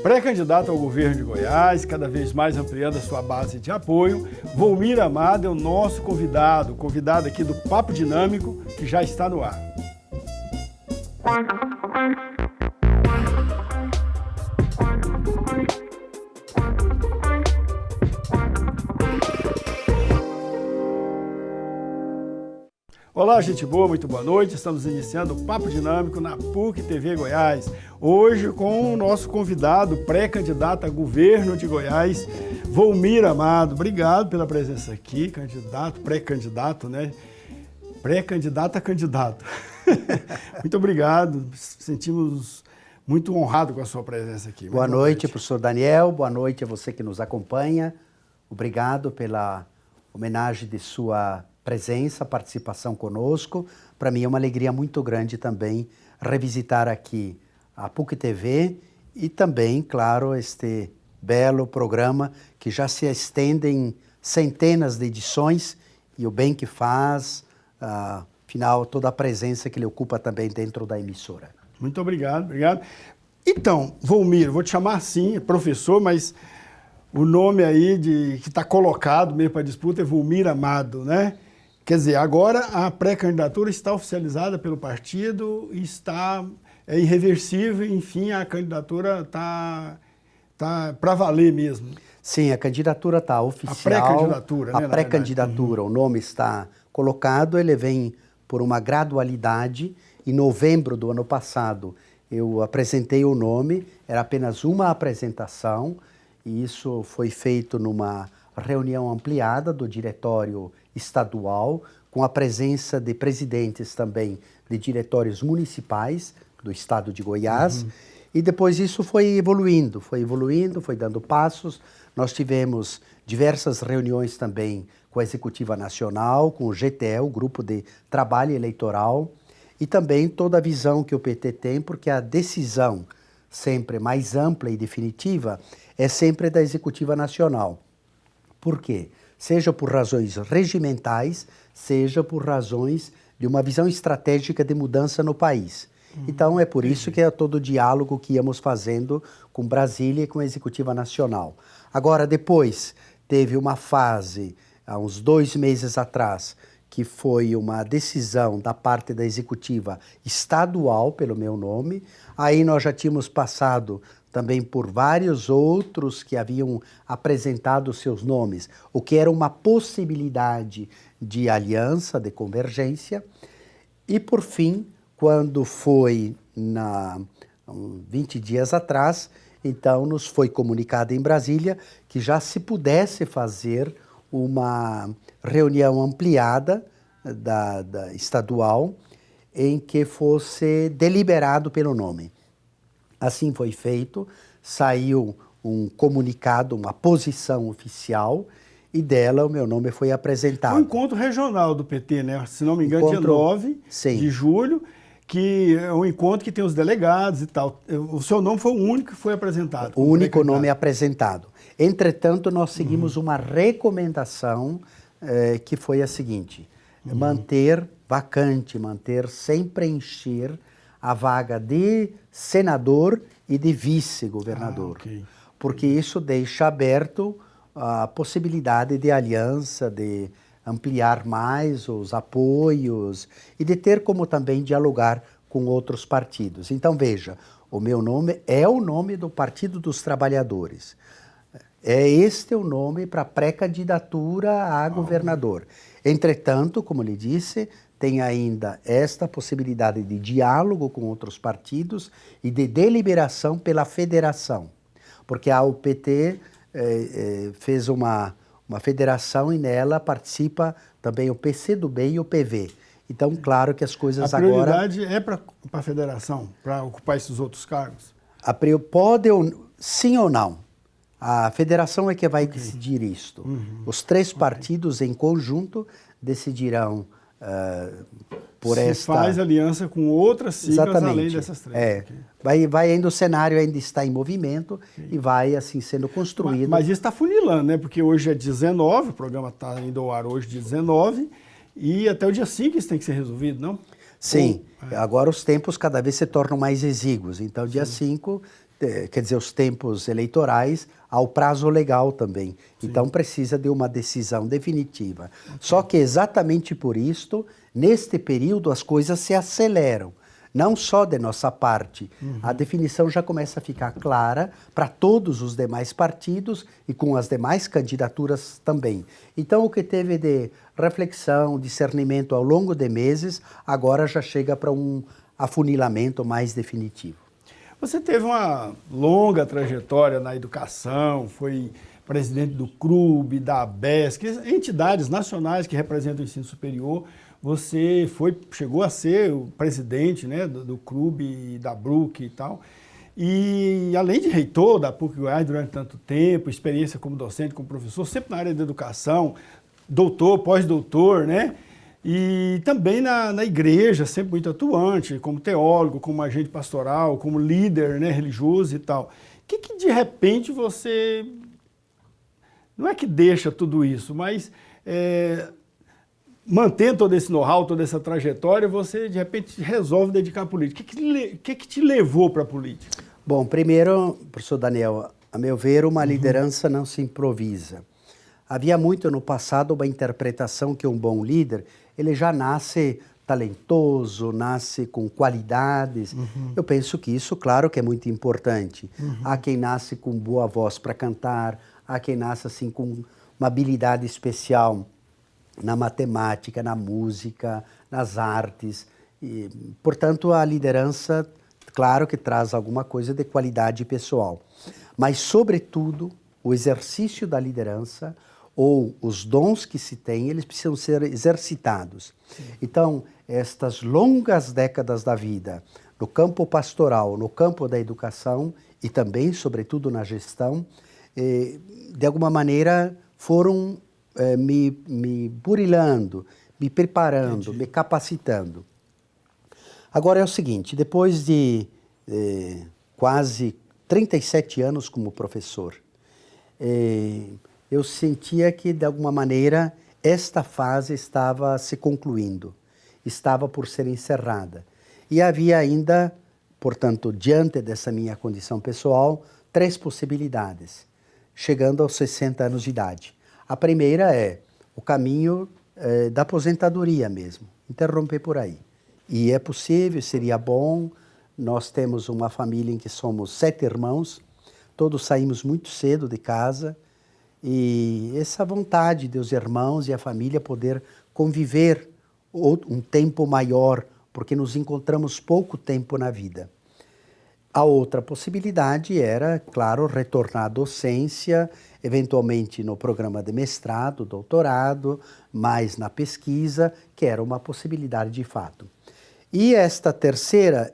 Pré-candidato ao governo de Goiás, cada vez mais ampliando a sua base de apoio, Volmir Amado é o nosso convidado aqui do Papo Dinâmico, que já está no ar. Olá, gente boa, muito boa noite. Estamos iniciando o Papo Dinâmico na PUC TV Goiás. Hoje com o nosso convidado, pré-candidato a governo de Goiás, Volmir Amado. Obrigado pela presença aqui, candidato, pré-candidato, né? Pré-candidato a candidato. Muito obrigado, sentimos muito honrados com a sua presença aqui. Boa noite, professor Daniel, boa noite a você que nos acompanha. Obrigado pela homenagem de sua presença, participação conosco. Para mim é uma alegria muito grande também revisitar aqui a PUC TV e também, claro, este belo programa que já se estende em centenas de edições e o bem que faz, afinal, toda a presença que ele ocupa também dentro da emissora. Muito obrigado, obrigado. Então, Volmir, vou te chamar assim, professor, mas o nome aí que está colocado mesmo para disputa é Volmir Amado, né? Quer dizer, agora a pré-candidatura está oficializada pelo partido e é irreversível, enfim, a candidatura está para valer mesmo. Sim, a candidatura está oficial. A pré-candidatura, né? A pré-candidatura, o nome está colocado, ele vem por uma gradualidade. Em novembro do ano passado, eu apresentei o nome, era apenas uma apresentação, e isso foi feito numa reunião ampliada do diretório estadual, com a presença de presidentes também de diretórios municipais do estado de Goiás. E depois isso foi evoluindo, foi dando passos. Nós tivemos diversas reuniões também com a Executiva Nacional, com o GTE, o Grupo de Trabalho Eleitoral, e também toda a visão que o PT tem, porque a decisão sempre mais ampla e definitiva é sempre da Executiva Nacional. Por quê? Seja por razões regimentais, seja por razões de uma visão estratégica de mudança no país. Então é por isso que é todo o diálogo que íamos fazendo com Brasília e com a Executiva Nacional. Agora, depois, teve uma fase, há uns 2 meses atrás, que foi uma decisão da parte da Executiva estadual, pelo meu nome. Aí nós já tínhamos passado também por vários outros que haviam apresentado seus nomes, o que era uma possibilidade de aliança, de convergência. E, por fim, quando foi 20 dias atrás, então nos foi comunicado em Brasília que já se pudesse fazer uma reunião ampliada da estadual em que fosse deliberado pelo nome. Assim foi feito, saiu um comunicado, uma posição oficial, e dela o meu nome foi apresentado. Foi um encontro regional do PT, né? Se não me engano, dia 9 de julho, que é um encontro que tem os delegados e tal. O seu nome foi o único que foi apresentado. O único nome apresentado. Entretanto, nós seguimos uma recomendação que foi a seguinte: manter vacante, manter sem preencher a vaga de senador e de vice-governador. Okay. Porque isso deixa aberto a possibilidade de aliança, de ampliar mais os apoios e de ter como também dialogar com outros partidos. Então, veja, o meu nome é o nome do Partido dos Trabalhadores. Este é o nome para pré-candidatura a governador. Entretanto, como lhe disse, tem ainda esta possibilidade de diálogo com outros partidos e de deliberação pela federação. Porque a UPT fez uma federação e nela participa também o PCdoB e o PV. Então, claro que as coisas agora... A prioridade é para a federação, para ocupar esses outros cargos? Pode, sim ou não. A federação é que vai decidir isto. Os 3 partidos em conjunto decidirão por se esta... faz aliança com outras siglas. Exatamente. Além dessas 3. Vai ainda, o cenário ainda está em movimento e vai assim sendo construído. Mas isso está funilando, né? Porque hoje é 19, o programa está indo ao ar hoje de 19, e até o dia 5 isso tem que ser resolvido, não? Sim, agora os tempos cada vez se tornam mais exíguos. Então, dia 5 quer dizer, os tempos eleitorais, ao prazo legal também. Sim. Então precisa de uma decisão definitiva. Só que exatamente por isto, neste período, as coisas se aceleram. Não só de nossa parte. A definição já começa a ficar clara para todos os demais partidos e com as demais candidaturas também. Então, o que teve de reflexão, discernimento ao longo de meses, agora já chega para um afunilamento mais definitivo. Você teve uma longa trajetória na educação, foi presidente do CRUB, da ABESC, entidades nacionais que representam o ensino superior. Você chegou a ser o presidente, né, do CRUB, da BRUC e tal. E além de reitor da PUC-Goiás durante tanto tempo, experiência como docente, como professor, sempre na área da educação, doutor, pós-doutor, né? E também na igreja, sempre muito atuante, como teólogo, como agente pastoral, como líder, né, religioso e tal. O que de repente você... Não é que deixa tudo isso, mas... mantendo todo esse know-how, toda essa trajetória, você de repente resolve dedicar à política. O que te levou para a política? Bom, primeiro, professor Daniel, a meu ver, uma liderança não se improvisa. Havia muito no passado uma interpretação que um bom líder, ele já nasce talentoso, nasce com qualidades. Eu penso que isso, claro que é muito importante. Há quem nasce com boa voz para cantar, há quem nasce assim com uma habilidade especial na matemática, na música, nas artes. E, portanto, a liderança, claro que traz alguma coisa de qualidade pessoal. Mas, sobretudo, o exercício da liderança ou os dons que se tem, eles precisam ser exercitados. Sim. Então, estas longas décadas da vida, no campo pastoral, no campo da educação e também, sobretudo, na gestão, de alguma maneira foram me burilando, me preparando, Entendi. Me capacitando. Agora é o seguinte, depois de quase 37 anos como professor, eu sentia que, de alguma maneira, esta fase estava se concluindo, estava por ser encerrada. E havia ainda, portanto, diante dessa minha condição pessoal, 3 possibilidades, chegando aos 60 anos de idade. A primeira é o caminho da aposentadoria mesmo, interromper por aí. E é possível, seria bom. Nós temos uma família em que somos 7 irmãos, todos saímos muito cedo de casa, e essa vontade dos irmãos e a família poder conviver um tempo maior, porque nos encontramos pouco tempo na vida. A outra possibilidade era, claro, retornar à docência, eventualmente no programa de mestrado, doutorado, mais na pesquisa, que era uma possibilidade de fato. E esta terceira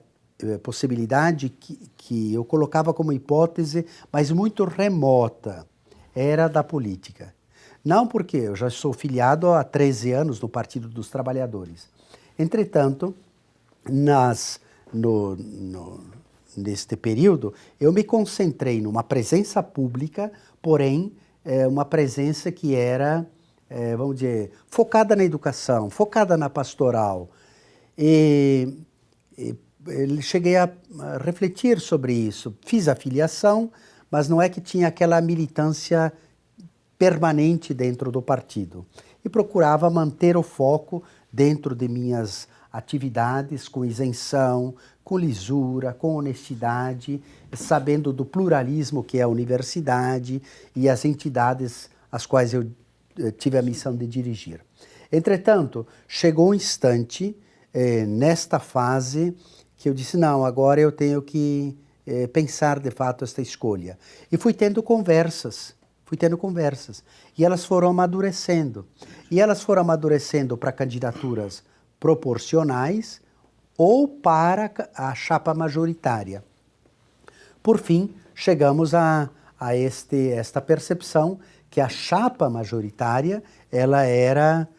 possibilidade, que eu colocava como hipótese, mas muito remota, era da política. Não porque eu já sou filiado há 13 anos no Partido dos Trabalhadores. Entretanto, neste período, eu me concentrei numa presença pública, porém, uma presença que era, vamos dizer, focada na educação, focada na pastoral. E cheguei a refletir sobre isso. Fiz a filiação, mas não é que tinha aquela militância permanente dentro do partido. E procurava manter o foco dentro de minhas atividades, com isenção, com lisura, com honestidade, sabendo do pluralismo que é a universidade e as entidades às quais eu tive a missão de dirigir. Entretanto, chegou um instante, nesta fase, que eu disse, não, agora eu tenho que pensar de fato esta escolha. E fui tendo conversas, e elas foram amadurecendo. E elas foram amadurecendo para candidaturas proporcionais ou para a chapa majoritária. Por fim, chegamos a esta percepção que a chapa majoritária, ela era,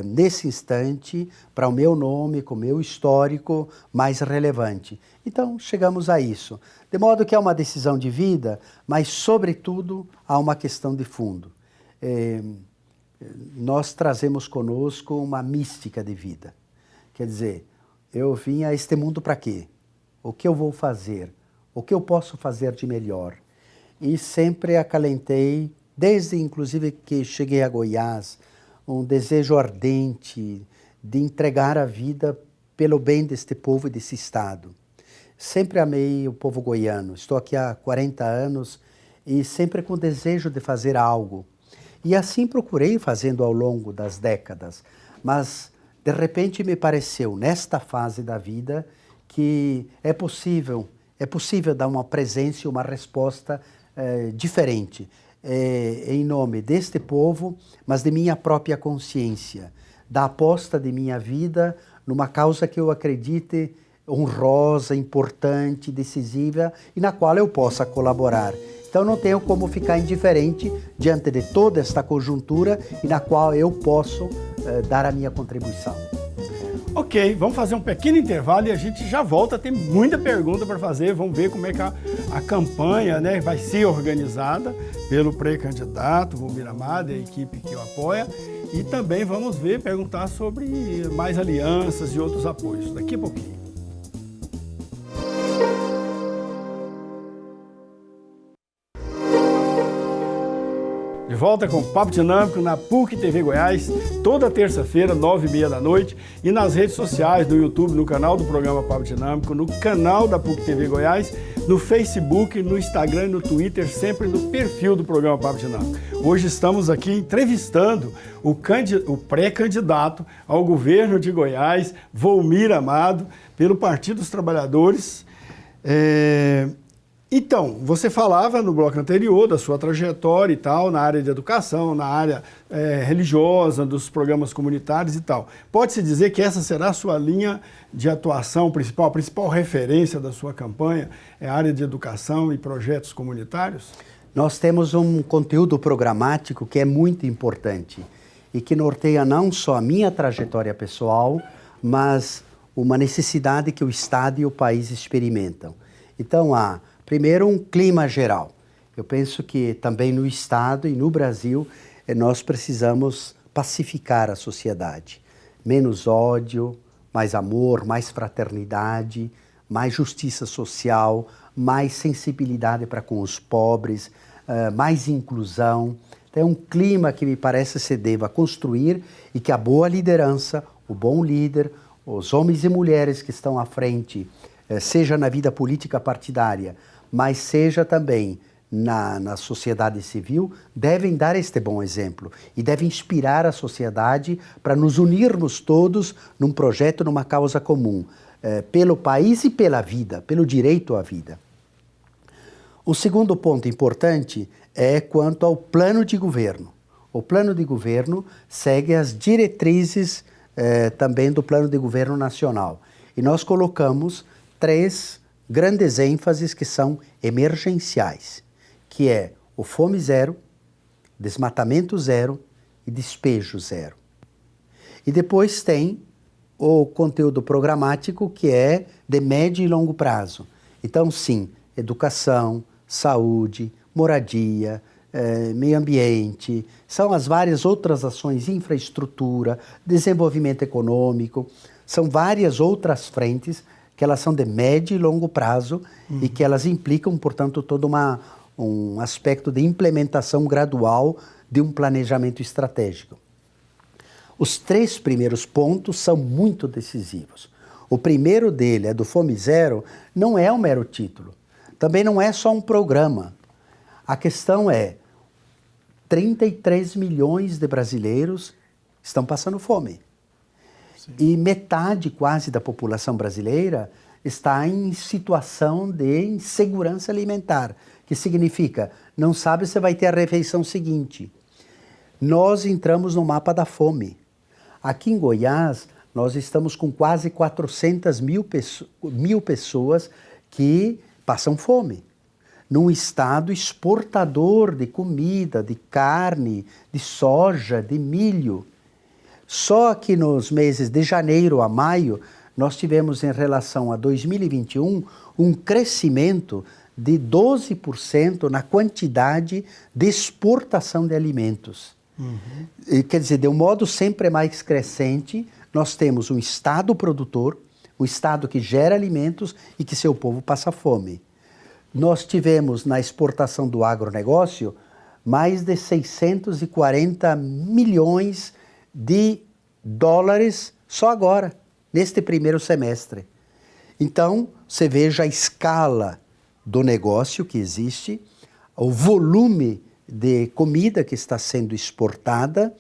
nesse instante, para o meu nome, com o meu histórico, mais relevante. Então, chegamos a isso. De modo que é uma decisão de vida, mas, sobretudo, há uma questão de fundo. Nós trazemos conosco uma mística de vida. Quer dizer, eu vim a este mundo para quê? O que eu vou fazer? O que eu posso fazer de melhor? E sempre acalentei, desde inclusive que cheguei a Goiás, um desejo ardente de entregar a vida pelo bem deste povo e desse estado. Sempre amei o povo goiano, estou aqui há 40 anos e sempre com desejo de fazer algo. E assim procurei fazendo ao longo das décadas, mas de repente me pareceu, nesta fase da vida, que é possível dar uma presença e uma resposta diferente, em nome deste povo, mas de minha própria consciência, da aposta de minha vida numa causa que eu acredite honrosa, importante, decisiva e na qual eu possa colaborar. Então não tenho como ficar indiferente diante de toda esta conjuntura e na qual eu posso dar a minha contribuição. Ok, vamos fazer um pequeno intervalo e a gente já volta. Tem muita pergunta para fazer. Vamos ver como é que a campanha, né, vai ser organizada pelo pré-candidato Volmir Amado e a equipe que o apoia. E também vamos perguntar sobre mais alianças e outros apoios. Daqui a pouquinho. De volta com o Papo Dinâmico na PUC TV Goiás, toda terça-feira, 9h30 da noite, e nas redes sociais, no YouTube, no canal do programa Papo Dinâmico, no canal da PUC TV Goiás, no Facebook, no Instagram e no Twitter, sempre no perfil do programa Papo Dinâmico. Hoje estamos aqui entrevistando o pré-candidato ao governo de Goiás, Volmir Amado, pelo Partido dos Trabalhadores. Então, você falava no bloco anterior da sua trajetória e tal, na área de educação, na área religiosa, dos programas comunitários e tal. Pode-se dizer que essa será a sua linha de atuação principal, a principal referência da sua campanha é a área de educação e projetos comunitários? Nós temos um conteúdo programático que é muito importante e que norteia não só a minha trajetória pessoal, mas uma necessidade que o Estado e o país experimentam. Então, primeiro, um clima geral. Eu penso que também no Estado e no Brasil nós precisamos pacificar a sociedade. Menos ódio, mais amor, mais fraternidade, mais justiça social, mais sensibilidade para com os pobres, mais inclusão. Então, é um clima que me parece se deva construir e que a boa liderança, o bom líder, os homens e mulheres que estão à frente, seja na vida política partidária, mas seja também na sociedade civil, devem dar este bom exemplo e devem inspirar a sociedade para nos unirmos todos num projeto, numa causa comum, pelo país e pela vida, pelo direito à vida. O segundo ponto importante é quanto ao plano de governo. O plano de governo segue as diretrizes também do plano de governo nacional. E nós colocamos 3 grandes ênfases que são emergenciais, que é o fome zero, desmatamento zero e despejo zero. E depois tem o conteúdo programático que é de médio e longo prazo. Então, sim, educação, saúde, moradia, meio ambiente, são as várias outras ações, infraestrutura, desenvolvimento econômico, são várias outras frentes que elas são de médio e longo prazo e que elas implicam, portanto, todo um aspecto de implementação gradual de um planejamento estratégico. Os 3 primeiros pontos são muito decisivos. O primeiro dele, é do Fome Zero, não é um mero título. Também não é só um programa. A questão é, 33 milhões de brasileiros estão passando fome. Sim. E metade quase da população brasileira está em situação de insegurança alimentar, que significa, não sabe se vai ter a refeição seguinte. Nós entramos no mapa da fome. Aqui em Goiás, nós estamos com quase 400 mil pessoas que passam fome. Num estado exportador de comida, de carne, de soja, de milho. Só que nos meses de janeiro a maio, nós tivemos, em relação a 2021, um crescimento de 12% na quantidade de exportação de alimentos. E, quer dizer, de um modo sempre mais crescente, nós temos um Estado produtor, um Estado que gera alimentos e que seu povo passa fome. nós tivemos na exportação do agronegócio mais de 640 milhões de dólares só agora, neste primeiro semestre. Então, você veja a escala do negócio que existe, o volume de comida que está sendo exportada,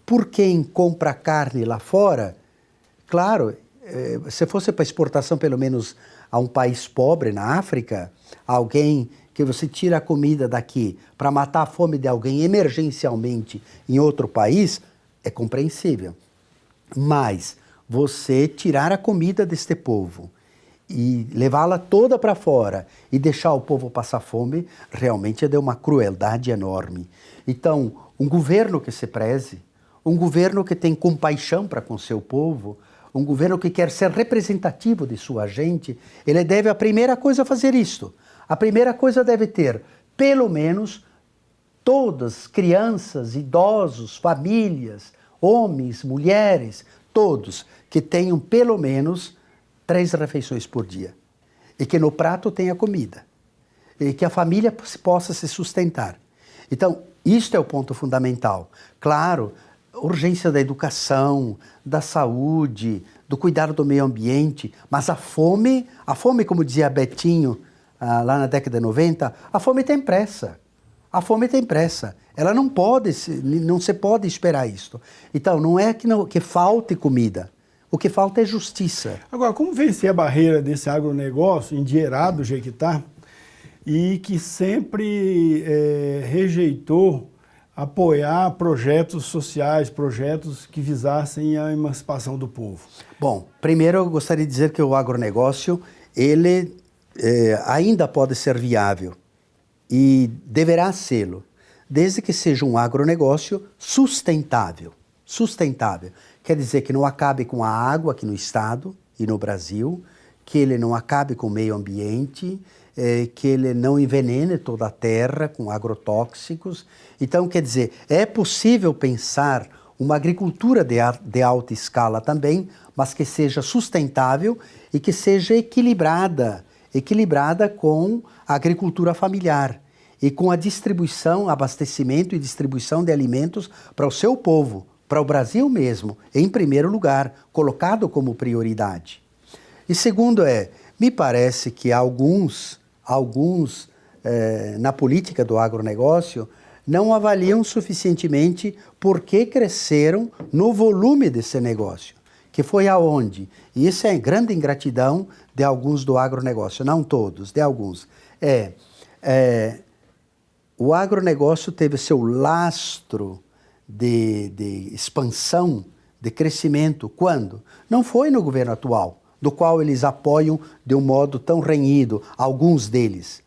por quem compra carne lá fora. Claro, se fosse para exportação pelo menos a um país pobre na África, alguém que você tira a comida daqui para matar a fome de alguém emergencialmente em outro país, é compreensível. Mas você tirar a comida deste povo e levá-la toda para fora e deixar o povo passar fome, realmente é de uma crueldade enorme. Então, um governo que se preze, um governo que tem compaixão para com seu povo, um governo que quer ser representativo de sua gente, ele deve, a primeira coisa, fazer isto. A primeira coisa deve ter, pelo menos, todas, crianças, idosos, famílias, homens, mulheres, todos, que tenham pelo menos 3 refeições por dia. E que no prato tenha comida. E que a família possa se sustentar. Então, isto é o ponto fundamental. Claro, urgência da educação, da saúde, do cuidado do meio ambiente, mas a fome, como dizia Betinho, lá na década de 90, a fome tem pressa. A fome tem pressa. Ela não se pode esperar isto. Então, não é que falte comida. O que falta é justiça. Agora, como vencer a barreira desse agronegócio endinheirado do Jequitá e que sempre rejeitou apoiar projetos sociais, projetos que visassem a emancipação do povo? Bom, primeiro eu gostaria de dizer que o agronegócio, ele ainda pode ser viável e deverá sê-lo, desde que seja um agronegócio sustentável. Sustentável quer dizer que não acabe com a água aqui no estado e no Brasil, que ele não acabe com o meio ambiente, que ele não envenene toda a terra com agrotóxicos. Então, quer dizer, é possível pensar uma agricultura de alta escala também, mas que seja sustentável e que seja equilibrada com a agricultura familiar e com a distribuição, abastecimento e distribuição de alimentos para o seu povo, para o Brasil mesmo, em primeiro lugar, colocado como prioridade. E segundo me parece que alguns na política do agronegócio não avaliam suficientemente por que cresceram no volume desse negócio, que foi aonde. E isso é grande ingratidão de alguns do agronegócio, não todos, de alguns. O agronegócio teve seu lastro de expansão, de crescimento, quando? Não foi no governo atual, do qual eles apoiam de um modo tão renhido, alguns deles.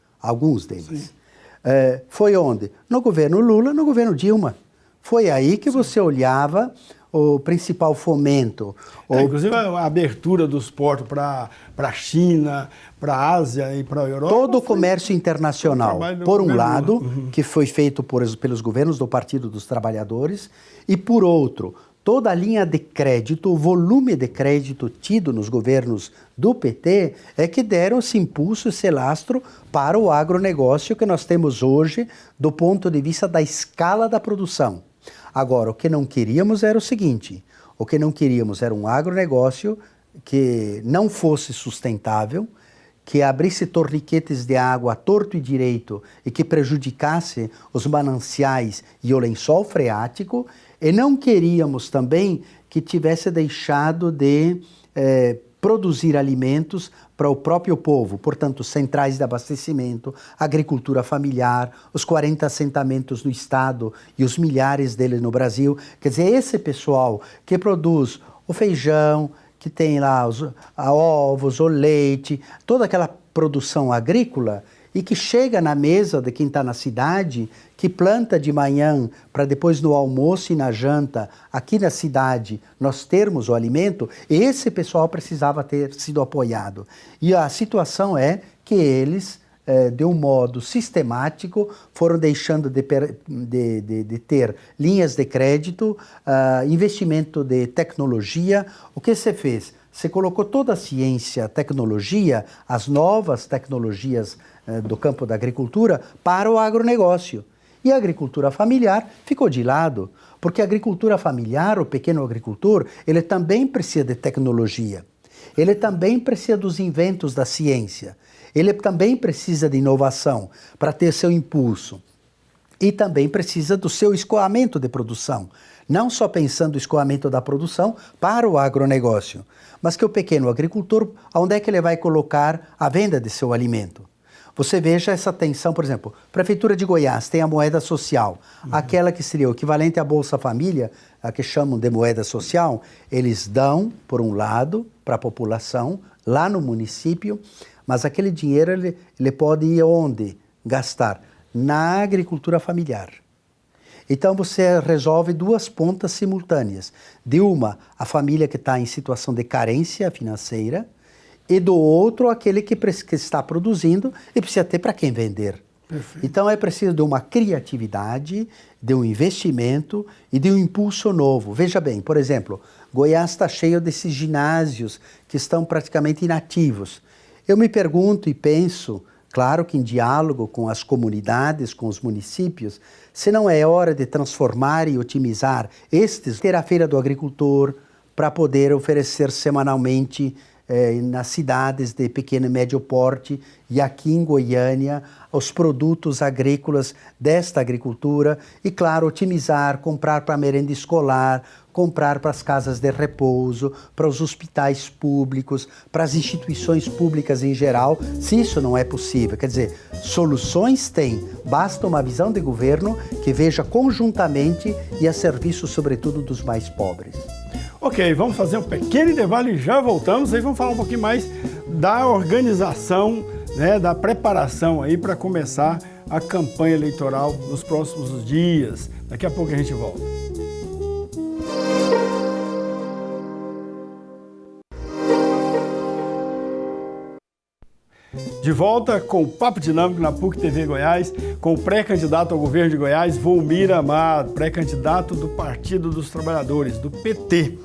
Foi onde? No governo Lula, no governo Dilma. Foi aí que você olhava o principal fomento. Inclusive a abertura dos portos para a China, para a Ásia e para a Europa. Todo o comércio internacional, por um lado, que foi feito pelos governos do Partido dos Trabalhadores, e por outro, toda a linha de crédito, o volume de crédito tido nos governos do PT é que deram esse impulso, esse lastro para o agronegócio que nós temos hoje do ponto de vista da escala da produção. Agora, o que não queríamos era o seguinte, um agronegócio que não fosse sustentável, que abrisse torniquetes de água a torto e direito e que prejudicasse os mananciais e o lençol freático, e não queríamos também que tivesse deixado de produzir alimentos para o próprio povo, portanto, centrais de abastecimento, agricultura familiar, os 40 assentamentos no estado e os milhares deles no Brasil. Quer dizer, esse pessoal que produz o feijão, que tem lá os ovos, o leite, toda aquela produção agrícola e que chega na mesa de quem está na cidade, que planta de manhã para depois no almoço e na janta, aqui na cidade, nós termos o alimento, esse pessoal precisava ter sido apoiado. E a situação é que eles, de um modo sistemático, foram deixando de ter linhas de crédito, investimento de tecnologia. O que se fez? Você colocou toda a ciência, a tecnologia, as novas tecnologias do campo da agricultura para o agronegócio. E a agricultura familiar ficou de lado, porque a agricultura familiar, o pequeno agricultor, ele também precisa de tecnologia. Ele também precisa dos inventos da ciência. Ele também precisa de inovação para ter seu impulso. E também precisa do seu escoamento de produção. Não só pensando no escoamento da produção para o agronegócio, mas que o pequeno agricultor, onde é que ele vai colocar a venda de seu alimento? Você veja essa tensão, por exemplo, Prefeitura de Goiás tem a moeda social, aquela que seria o equivalente à Bolsa Família, a que chamam de moeda social, eles dão, por um lado, para a população, lá no município, mas aquele dinheiro ele pode ir onde? Gastar na agricultura familiar. Então você resolve duas pontas simultâneas. De uma, a família que está em situação de carência financeira, e do outro, aquele que está produzindo e precisa ter para quem vender. Perfeito. Então é preciso de uma criatividade, de um investimento e de um impulso novo. Veja bem, por exemplo, Goiás está cheio desses ginásios que estão praticamente inativos. Eu me pergunto e penso, claro que em diálogo com as comunidades, com os municípios, se não é hora de transformar e otimizar estes, ter a Feira do Agricultor para poder oferecer semanalmente nas cidades de pequeno e médio porte e aqui em Goiânia os produtos agrícolas desta agricultura e, claro, otimizar, comprar para a merenda escolar, comprar para as casas de repouso, para os hospitais públicos, para as instituições públicas em geral, se isso não é possível. Quer dizer, soluções tem, basta uma visão de governo que veja conjuntamente e a serviço, sobretudo, dos mais pobres. Ok, vamos fazer um pequeno intervalo e já voltamos. Aí vamos falar um pouquinho mais da organização, né, da preparação aí para começar a campanha eleitoral nos próximos dias. Daqui a pouco a gente volta. De volta com o Papo Dinâmico na PUC TV Goiás, com o pré-candidato ao governo de Goiás, Volmir Amado, pré-candidato do Partido dos Trabalhadores, do PT.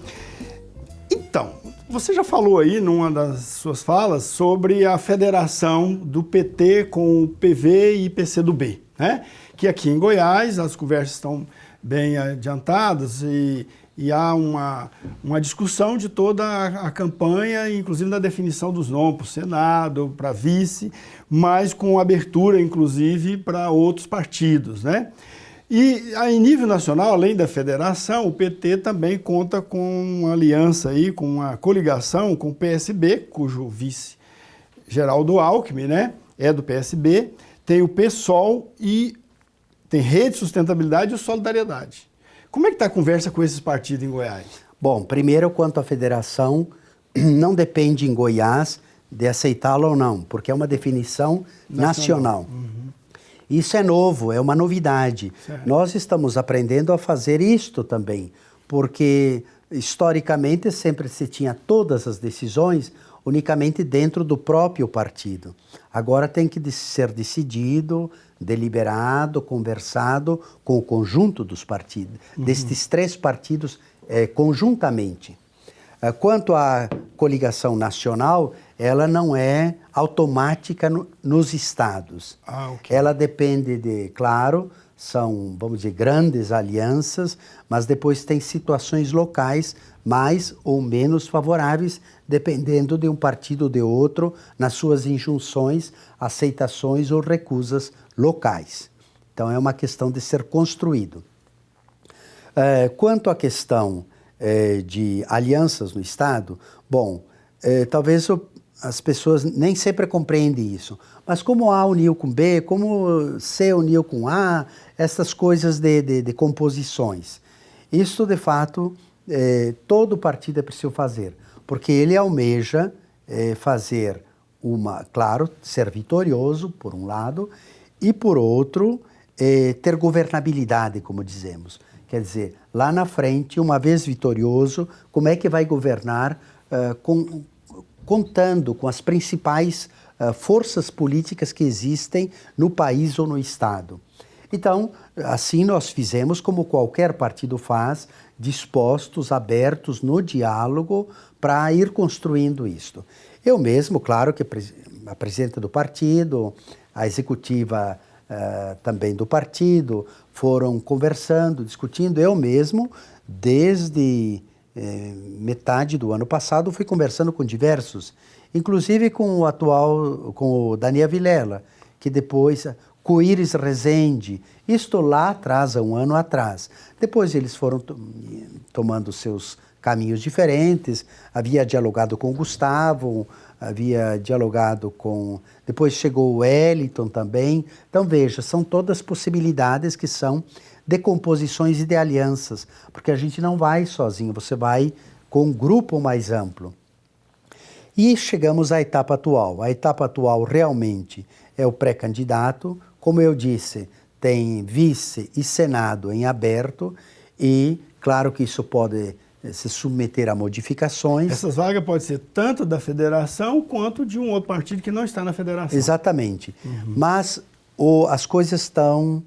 Então, você já falou aí, numa das suas falas, sobre a federação do PT com o PV e PCdoB, né? Que aqui em Goiás as conversas estão bem adiantadas e há uma discussão de toda a campanha, inclusive da definição dos nomes para o Senado, para vice, mas com abertura, inclusive, para outros partidos, né? E em nível nacional, além da federação, o PT também conta com uma aliança aí, com uma coligação com o PSB, cujo vice Geraldo Alckmin, né, é do PSB, tem o PSOL e tem Rede Sustentabilidade e o Solidariedade. Como é que está a conversa com esses partidos em Goiás? Bom, primeiro, quanto à federação, não depende em Goiás de aceitá-la ou não, porque é uma definição nacional. Isso é novo, é uma novidade. Certo. Nós estamos aprendendo a fazer isto também, porque historicamente sempre se tinha todas as decisões unicamente dentro do próprio partido. Agora tem que ser decidido, deliberado, conversado com o conjunto dos partidos, destes três partidos conjuntamente. Quanto à coligação nacional, ela não é automática nos estados. Okay. Ela depende de, claro, são, vamos dizer, grandes alianças, mas depois tem situações locais mais ou menos favoráveis, dependendo de um partido ou de outro, nas suas injunções, aceitações ou recusas locais. Então é uma questão de ser construído. Quanto à questão de alianças no Estado, bom, talvez as pessoas nem sempre compreendem isso, mas como A uniu com B, como C uniu com A, essas coisas de composições. Isso, de fato, todo partido é preciso fazer, porque ele almeja fazer claro, ser vitorioso, por um lado, e, por outro, ter governabilidade, como dizemos. Quer dizer, lá na frente, uma vez vitorioso, como é que vai governar contando com as principais forças políticas que existem no país ou no Estado. Então, assim nós fizemos como qualquer partido faz, dispostos, abertos no diálogo para ir construindo isto. Eu mesmo, claro que a presidenta do partido, a executiva também do partido, foram conversando, discutindo. Eu mesmo, desde metade do ano passado, fui conversando com diversos, inclusive com o Daniel Vilela, que depois, com o Iris Rezende, isto lá atrás, há um ano atrás. Depois eles foram tomando seus caminhos diferentes, havia dialogado com o Gustavo, havia dialogado com... Depois chegou o Wellington também. Então, veja, são todas possibilidades que são decomposições e de alianças, porque a gente não vai sozinho, você vai com um grupo mais amplo. E chegamos à etapa atual. A etapa atual realmente é o pré-candidato. Como eu disse, tem vice e senado em aberto e, claro que isso pode se submeter a modificações. Essas vagas podem ser tanto da federação quanto de um outro partido que não está na federação. Exatamente. Mas as coisas estão,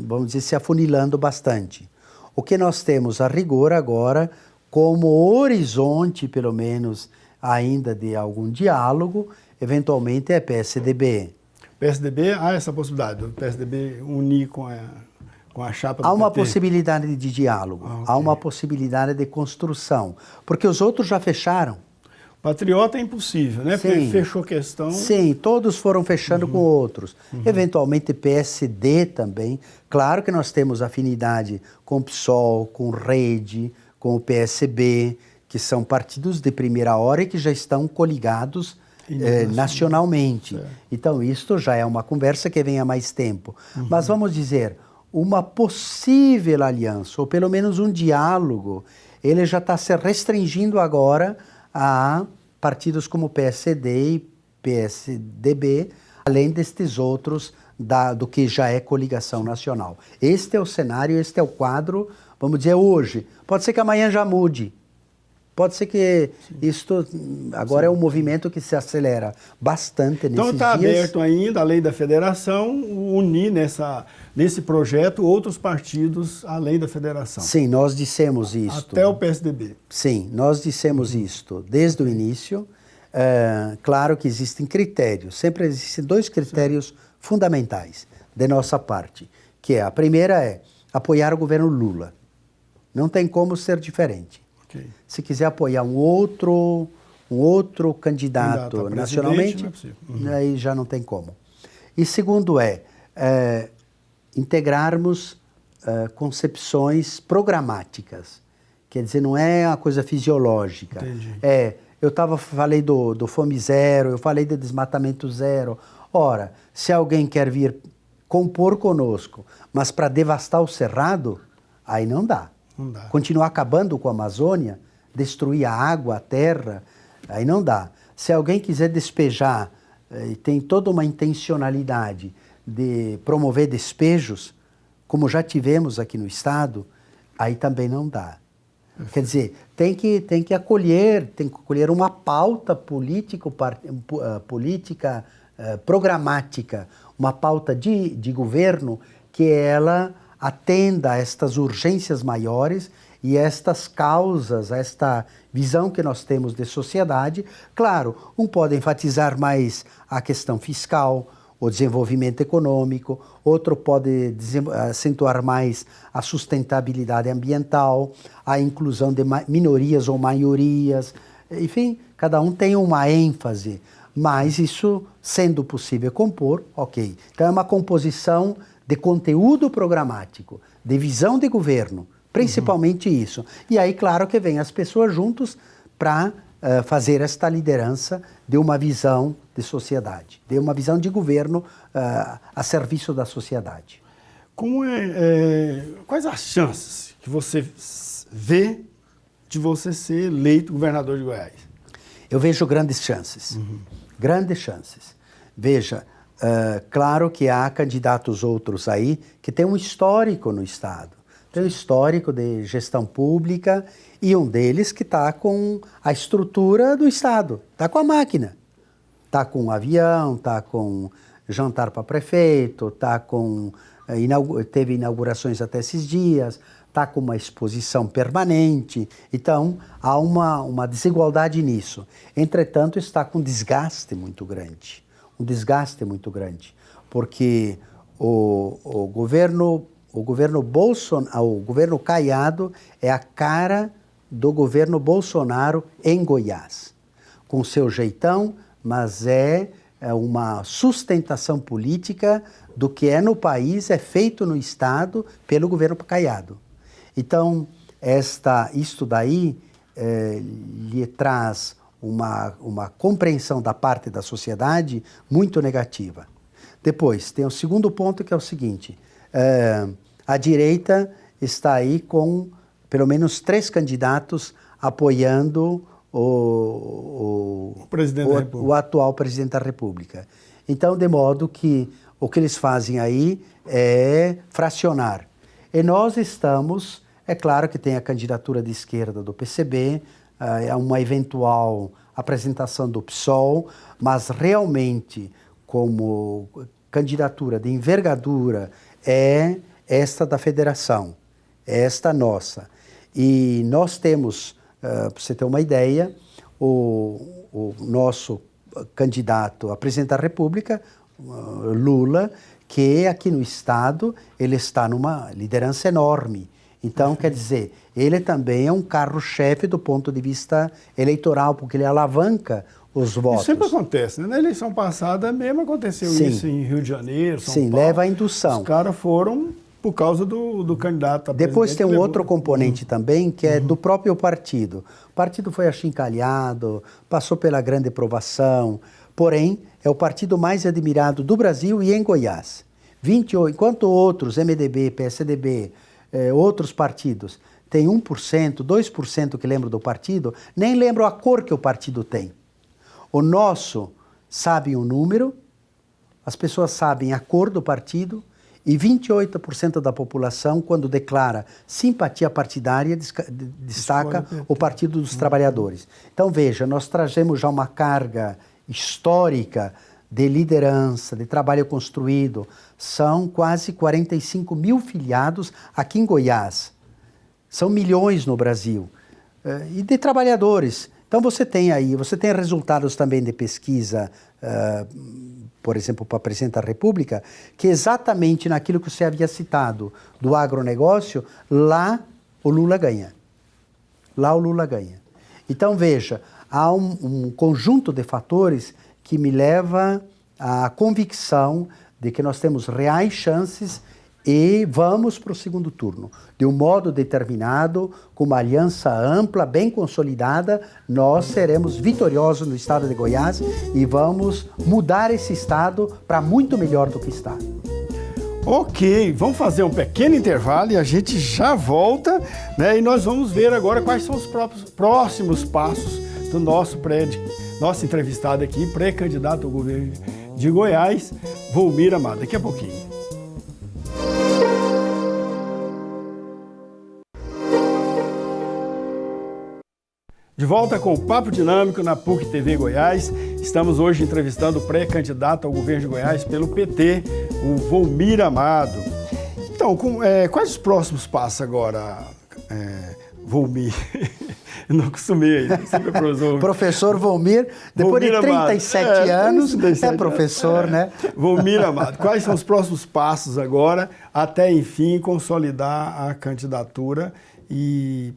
vamos dizer, se afunilando bastante. O que nós temos a rigor agora, como horizonte, pelo menos, ainda de algum diálogo, eventualmente é PSDB. PSDB, há essa possibilidade do PSDB unir com a chapa do Há uma PT. possibilidade de diálogo, Okay. Há uma possibilidade de construção, porque os outros já fecharam. Patriota é impossível, né? Porque Sim. fechou questão. Sim, todos foram fechando com outros. Eventualmente PSD também. Claro que nós temos afinidade com o PSOL, com Rede, com o PSB, que são partidos de primeira hora e que já estão coligados nacionalmente. Certo. Então, isto já é uma conversa que vem há mais tempo. Mas vamos dizer, uma possível aliança, ou pelo menos um diálogo, ele já está se restringindo agora a partidos como PSD e PSDB, além destes outros do que já é coligação nacional. Este é o cenário, este é o quadro, vamos dizer, hoje. Pode ser que amanhã já mude. Pode ser que isto agora é um movimento que se acelera bastante nesses dias. Então está aberto ainda, além da federação, unir nesse projeto outros partidos além da federação. Sim, nós dissemos isto. Até o PSDB. Sim, nós dissemos isto desde o início. Claro que existem critérios, sempre existem dois critérios fundamentais de nossa parte, que a primeira é apoiar o governo Lula. Não tem como ser diferente. Okay. Se quiser apoiar um outro candidato nacionalmente, aí já não tem como. E segundo integrarmos concepções programáticas. Quer dizer, não é uma coisa fisiológica. Entendi. Falei do Fome Zero, eu falei de desmatamento zero. Ora, se alguém quer vir compor conosco, mas para devastar o cerrado, aí não dá. Não dá. Continuar acabando com a Amazônia, destruir a água, a terra, aí não dá. Se alguém quiser despejar, e tem toda uma intencionalidade de promover despejos, como já tivemos aqui no Estado, aí também não dá. Quer dizer, tem que acolher uma pauta política programática, uma pauta de governo que ela atenda a estas urgências maiores e estas causas, esta visão que nós temos de sociedade. Claro, um pode enfatizar mais a questão fiscal, o desenvolvimento econômico, outro pode acentuar mais a sustentabilidade ambiental, a inclusão de minorias ou maiorias, enfim, cada um tem uma ênfase, mas isso, sendo possível compor, ok. Então é uma composição de conteúdo programático, de visão de governo, principalmente isso. E aí, claro que vem as pessoas juntos para fazer esta liderança de uma visão de sociedade, de uma visão de governo a serviço da sociedade. Quais as chances que você vê de você ser eleito governador de Goiás? Eu vejo grandes chances, grandes chances. Veja, claro que há candidatos outros aí que têm um histórico no Estado, tem um histórico de gestão pública e um deles que está com a estrutura do Estado, está com a máquina, está com um avião, está com jantar para prefeito, teve inaugurações até esses dias, está com uma exposição permanente. Então, há uma desigualdade nisso. Entretanto, está com um desgaste muito grande. Porque o governo Caiado é a cara do governo Bolsonaro em Goiás. Com seu jeitão, mas é uma sustentação política do que é no país, é feito no Estado pelo governo Caiado. Então, isto daí lhe traz uma compreensão da parte da sociedade muito negativa. Depois, tem o segundo ponto, que é o seguinte: a direita está aí com pelo menos 3 candidatos apoiando o atual presidente da República. Então, de modo que o que eles fazem aí é fracionar. E nós estamos, é claro que tem a candidatura de esquerda do PCB, uma eventual apresentação do PSOL, mas realmente como candidatura de envergadura é esta da federação, é esta nossa. E nós temos, para você ter uma ideia, o nosso candidato a presidente da República, Lula, que aqui no Estado ele está numa liderança enorme. Então, quer dizer, ele também é um carro-chefe do ponto de vista eleitoral, porque ele alavanca os votos. Isso sempre acontece, né? Na eleição passada mesmo aconteceu isso em Rio de Janeiro, São Paulo. Leva à indução. Os caras foram por causa do candidato a presidente. Depois tem um outro componente também, que é do próprio partido. O partido foi achincalhado, passou pela grande aprovação, porém, é o partido mais admirado do Brasil e em Goiás. 28, enquanto outros, MDB, PSDB, outros partidos, tem 1%, 2% que lembram do partido, nem lembram a cor que o partido tem. O nosso sabe o número, as pessoas sabem a cor do partido, e 28% da população, quando declara simpatia partidária, destaca o Partido dos Trabalhadores. Então, veja, nós trazemos já uma carga histórica de liderança, de trabalho construído. São quase 45 mil filiados aqui em Goiás. São milhões no Brasil. E de trabalhadores. Então, você tem resultados também de pesquisa, por exemplo, para a presidente da República, que exatamente naquilo que você havia citado, do agronegócio, lá o Lula ganha. Então, veja, há um conjunto de fatores que me leva à convicção de que nós temos reais chances e vamos para o segundo turno. De um modo determinado, com uma aliança ampla, bem consolidada, nós seremos vitoriosos no estado de Goiás e vamos mudar esse estado para muito melhor do que está. Ok, vamos fazer um pequeno intervalo e a gente já volta, né? E nós vamos ver agora quais são os próximos passos do nosso entrevistado aqui, pré-candidato ao governo de Goiás, Volmir Amado. Daqui a pouquinho. De volta com o Papo Dinâmico na PUC TV Goiás. Estamos hoje entrevistando o pré-candidato ao governo de Goiás pelo PT, o Volmir Amado. Então, quais os próximos passos agora, Volmir? Eu não acostumei, sempre é professor Volmir, depois de 37 anos, 37 é professor, né? Volmir Amado, quais são os próximos passos agora, até, enfim, consolidar a candidatura?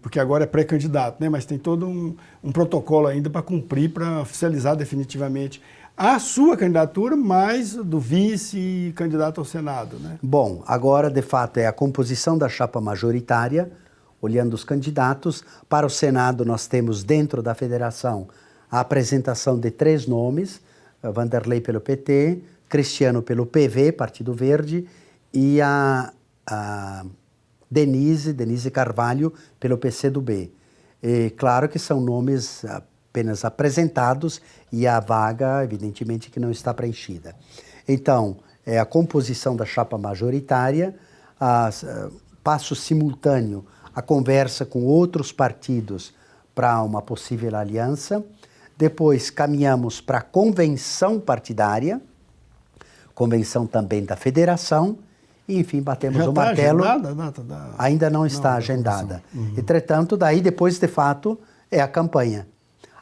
Porque agora é pré-candidato, né? Mas tem todo um protocolo ainda para cumprir, para oficializar definitivamente a sua candidatura, mais do vice-candidato ao Senado, né? Bom, agora de fato é a composição da chapa majoritária, olhando os candidatos. Para o Senado nós temos dentro da federação a apresentação de 3 nomes, Vanderlei pelo PT, Cristiano pelo PV, Partido Verde, e a Denise Carvalho pelo PCdoB. E claro que são nomes apenas apresentados e a vaga, evidentemente, que não está preenchida. Então, é a composição da chapa majoritária, passo simultâneo a conversa com outros partidos para uma possível aliança. Depois caminhamos para a convenção partidária, convenção também da federação, e, enfim, batemos Já o martelo. Agendada a data da... Ainda não está agendada. Entretanto, daí depois, de fato, é a campanha.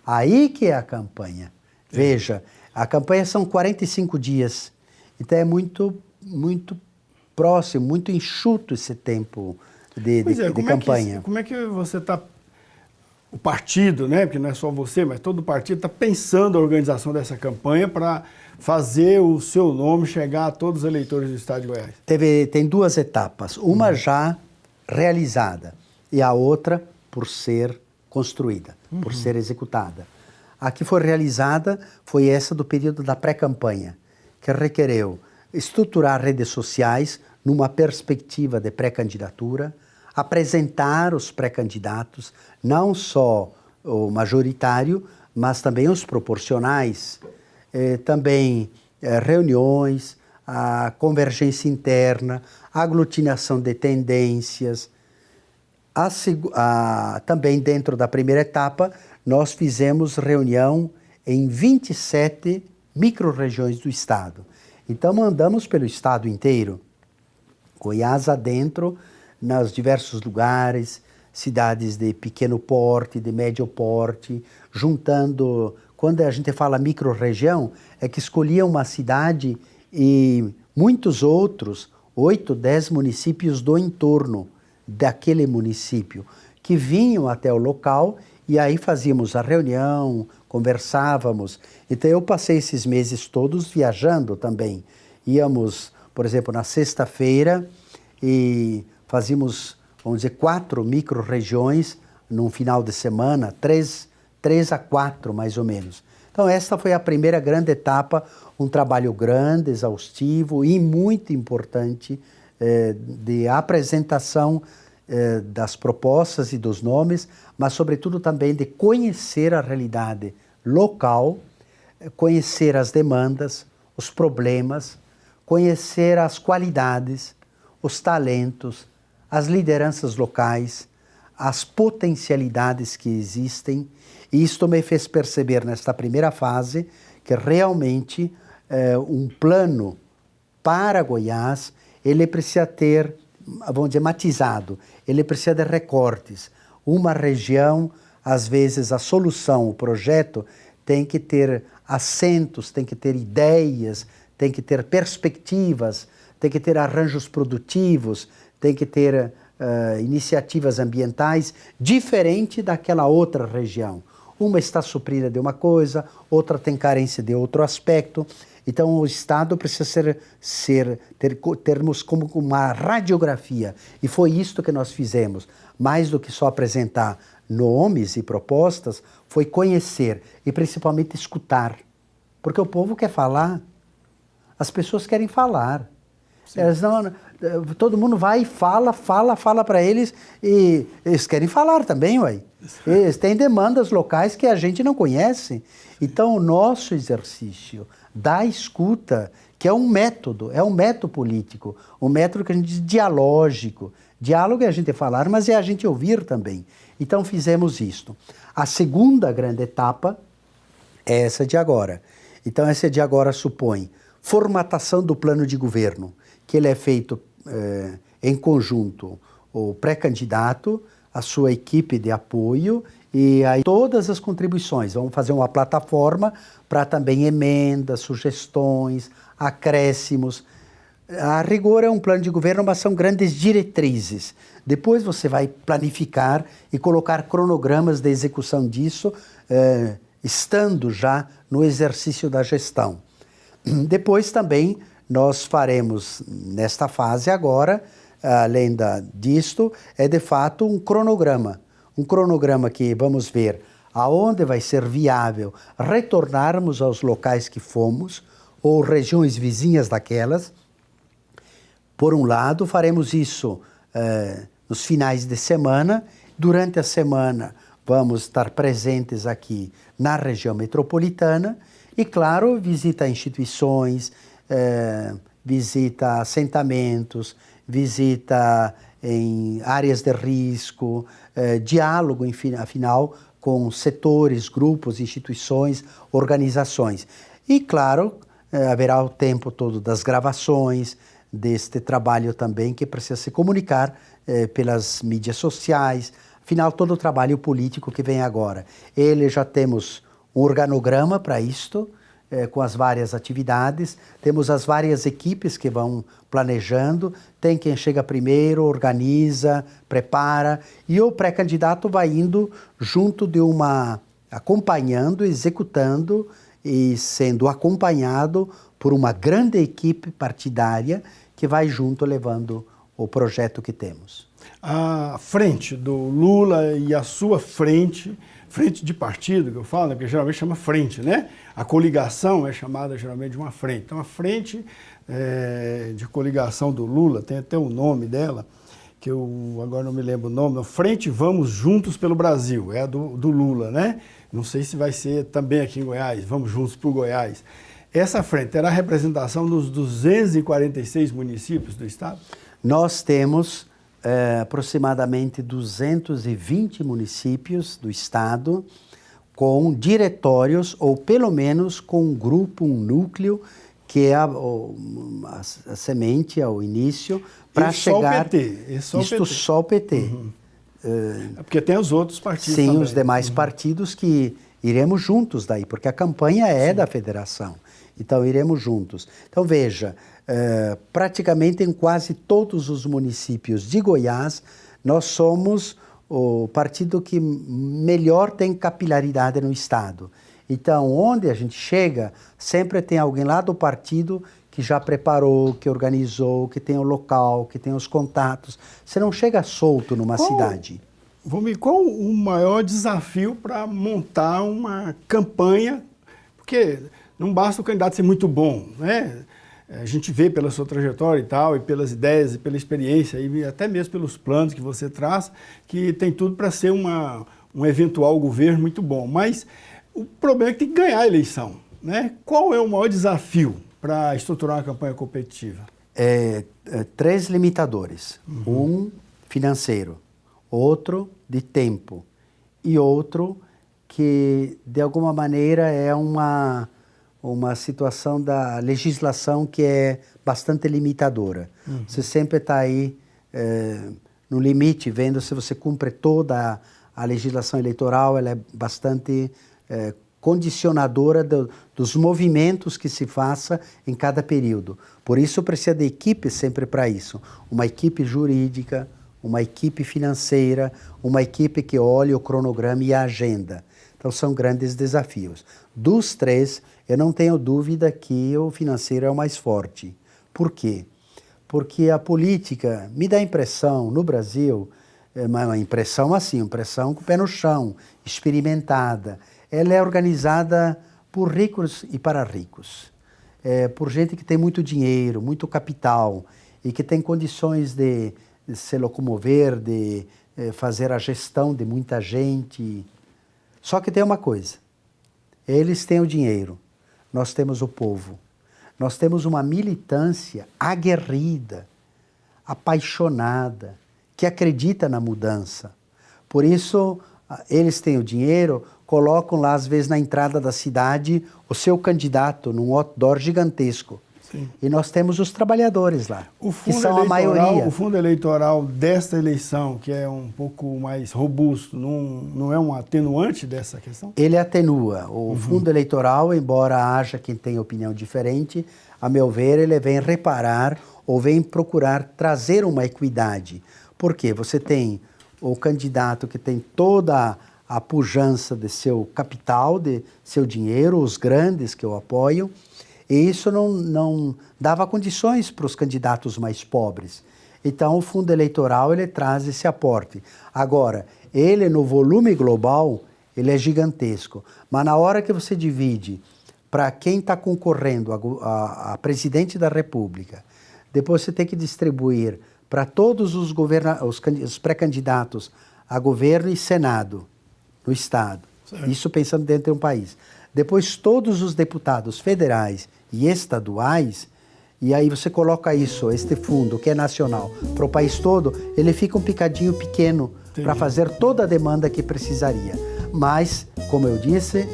Aí que é a campanha. Veja, a campanha são 45 dias. Então é muito próximo, muito enxuto esse tempo de campanha. Como é que você está... O partido, né, porque não é só você, mas todo o partido está pensando a organização dessa campanha para fazer o seu nome chegar a todos os eleitores do estado de Goiás? Tem duas etapas. Uma já realizada e a outra por ser construída, por ser executada. A que foi realizada foi essa do período da pré-campanha, que requereu estruturar redes sociais numa perspectiva de pré-candidatura, apresentar os pré-candidatos, não só o majoritário, mas também os proporcionais, também reuniões, a convergência interna, a aglutinação de tendências. Também dentro da primeira etapa, nós fizemos reunião em 27 micro-regiões do estado. Então, andamos pelo estado inteiro, Goiás adentro, nos diversos lugares, cidades de pequeno porte, de médio porte, juntando... Quando a gente fala micro-região, é que escolhia uma cidade e muitos outros, 8, 10 municípios do entorno daquele município, que vinham até o local e aí fazíamos a reunião, conversávamos. Então eu passei esses meses todos viajando também. Íamos, por exemplo, na sexta-feira e fazíamos, vamos dizer, 4 micro-regiões num final de semana, 3 a 4 mais ou menos. Então esta foi a primeira grande etapa, um trabalho grande, exaustivo e muito importante de apresentação das propostas e dos nomes, mas sobretudo também de conhecer a realidade local, conhecer as demandas, os problemas, conhecer as qualidades, os talentos, as lideranças locais, as potencialidades que existem. E isto me fez perceber nesta primeira fase que realmente um plano para Goiás, ele precisa ter, vamos dizer, matizado, ele precisa de recortes. Uma região, às vezes a solução, o projeto, tem que ter assentos, tem que ter ideias, tem que ter perspectivas, tem que ter arranjos produtivos, tem que ter iniciativas ambientais diferente daquela outra região. Uma está suprida de uma coisa, outra tem carência de outro aspecto. Então o Estado precisa termos como uma radiografia. E foi isto que nós fizemos. Mais do que só apresentar nomes e propostas, foi conhecer e principalmente escutar. Porque o povo quer falar, as pessoas querem falar. Elas não, todo mundo vai e fala para eles e eles querem falar também, ué. Eles têm demandas locais que a gente não conhece. Então o nosso exercício da escuta, que é um método político, um método que a gente diz dialógico. Diálogo é a gente falar, mas é a gente ouvir também. Então fizemos isto. A segunda grande etapa é essa de agora. Então essa de agora supõe formatação do plano de governo, que ele é feito em conjunto, o pré-candidato, a sua equipe de apoio e aí todas as contribuições. Vamos fazer uma plataforma para também emendas, sugestões, acréscimos. A rigor é um plano de governo, mas são grandes diretrizes. Depois você vai planificar e colocar cronogramas de execução disso, estando já no exercício da gestão. Depois também nós faremos, nesta fase agora, além disto, é de fato um cronograma. Um cronograma que vamos ver aonde vai ser viável retornarmos aos locais que fomos, ou regiões vizinhas daquelas. Por um lado, faremos isso nos finais de semana. Durante a semana, vamos estar presentes aqui na região metropolitana. E, claro, visita a instituições, visita assentamentos, visita em áreas de risco, diálogo, enfim, afinal, com setores, grupos, instituições, organizações. E, claro, haverá o tempo todo das gravações, deste trabalho também que precisa se comunicar pelas mídias sociais, afinal todo o trabalho político que vem agora. Já temos um organograma para isto, com as várias atividades, temos as várias equipes que vão planejando, tem quem chega primeiro, organiza, prepara, e o pré-candidato vai indo junto de acompanhando, executando e sendo acompanhado por uma grande equipe partidária que vai junto levando o projeto que temos. A frente do Lula e a sua frente de partido, que eu falo, que geralmente chama frente, né? A coligação é chamada geralmente de uma frente. Então, a frente de coligação do Lula, tem até o nome dela, que eu agora não me lembro o nome, Frente Vamos Juntos pelo Brasil, é a do Lula, né? Não sei se vai ser também aqui em Goiás, Vamos Juntos para o Goiás. Essa frente terá representação dos 246 municípios do estado? Nós temos aproximadamente 220 municípios do estado com diretórios, ou pelo menos com um grupo, um núcleo, que é a semente, ao início, para chegar... Só o PT. Uhum. Porque tem os outros partidos sim, também. Os demais partidos que iremos juntos daí, porque a campanha é da federação. Então, iremos juntos. Então, veja, praticamente em quase todos os municípios de Goiás, nós somos o partido que melhor tem capilaridade no estado. Então, onde a gente chega, sempre tem alguém lá do partido que já preparou, que organizou, que tem o local, que tem os contatos. Você não chega solto numa cidade. Qual o maior desafio para montar uma campanha? Porque não basta o candidato ser muito bom, né? A gente vê pela sua trajetória e tal, e pelas ideias, e pela experiência, e até mesmo pelos planos que você traz, que tem tudo para ser um eventual governo muito bom. Mas o problema é que tem que ganhar a eleição, né? Qual é o maior desafio para estruturar uma campanha competitiva? Três limitadores. Um financeiro, outro de tempo e outro que, de alguma maneira, é uma situação da legislação que é bastante limitadora. Você sempre está aí no limite, vendo se você cumpre toda a legislação eleitoral, ela é bastante condicionadora dos movimentos que se faça em cada período. Por isso precisa de equipe sempre para isso. Uma equipe jurídica, uma equipe financeira, uma equipe que olhe o cronograma e a agenda. Então são grandes desafios. Dos três, eu não tenho dúvida que o financeiro é o mais forte. Por quê? Porque a política me dá a impressão, no Brasil, uma impressão assim, impressão com o pé no chão, experimentada. Ela é organizada por ricos e para ricos. Por gente que tem muito dinheiro, muito capital e que tem condições de se locomover, de fazer a gestão de muita gente. Só que tem uma coisa, eles têm o dinheiro, nós temos o povo. Nós temos uma militância aguerrida, apaixonada, que acredita na mudança. Por isso, eles têm o dinheiro, colocam lá, às vezes, na entrada da cidade, o seu candidato num outdoor gigantesco. Sim. E nós temos os trabalhadores lá, que são a maioria. O fundo eleitoral desta eleição, que é um pouco mais robusto, não é um atenuante dessa questão? Ele atenua. O fundo eleitoral, embora haja quem tenha opinião diferente, a meu ver, ele vem reparar ou vem procurar trazer uma equidade. Por quê? Você tem o candidato que tem toda a pujança de seu capital, de seu dinheiro, os grandes que o apoiam, e isso não dava condições para os candidatos mais pobres. Então, o fundo eleitoral, ele traz esse aporte. Agora, ele no volume global, ele é gigantesco. Mas na hora que você divide para quem está concorrendo a presidente da República, depois você tem que distribuir para todos os pré-candidatos a governo e Senado no Estado. Certo. Isso pensando dentro de um país. Depois todos os deputados federais e estaduais, e aí você coloca isso, este fundo que é nacional, para o país todo, ele fica um picadinho pequeno para fazer toda a demanda que precisaria. Mas, como eu disse,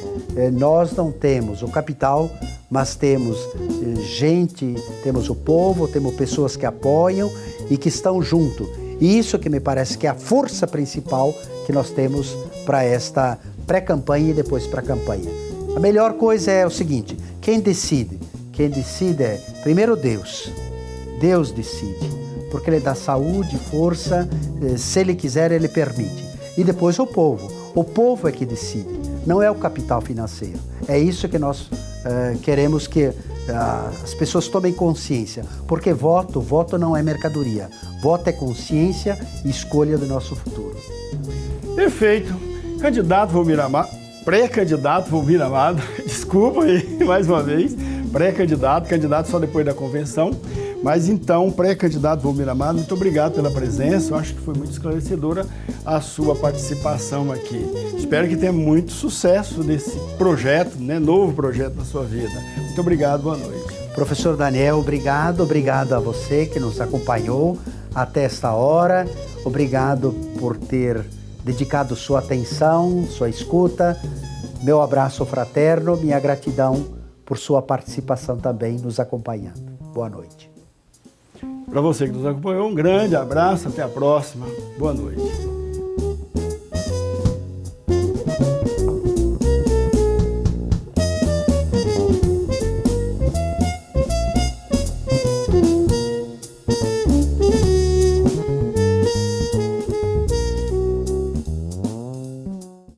nós não temos o capital, mas temos gente, temos o povo, temos pessoas que apoiam e que estão junto. E isso que me parece que é a força principal que nós temos para esta pré-campanha e depois para a campanha. A melhor coisa é o seguinte, quem decide? Quem decide é, primeiro, Deus. Deus decide, porque Ele dá saúde, força, se Ele quiser, Ele permite. E depois o povo. O povo é que decide, não é o capital financeiro. É isso que nós queremos que as pessoas tomem consciência, porque voto não é mercadoria. Voto é consciência e escolha do nosso futuro. Perfeito. Candidato Valmir Amado, pré-candidato Valmir Amado, desculpa aí mais uma vez, pré-candidato, candidato só depois da convenção, mas então, pré-candidato Valmir Amado, muito obrigado pela presença, eu acho que foi muito esclarecedora a sua participação aqui. Espero que tenha muito sucesso nesse projeto, né, novo projeto na sua vida. Muito obrigado, boa noite. Professor Daniel, obrigado a você que nos acompanhou até esta hora, obrigado por ter dedicado sua atenção, sua escuta, meu abraço fraterno, minha gratidão por sua participação também nos acompanhando. Boa noite. Para você que nos acompanhou, um grande abraço, até a próxima. Boa noite.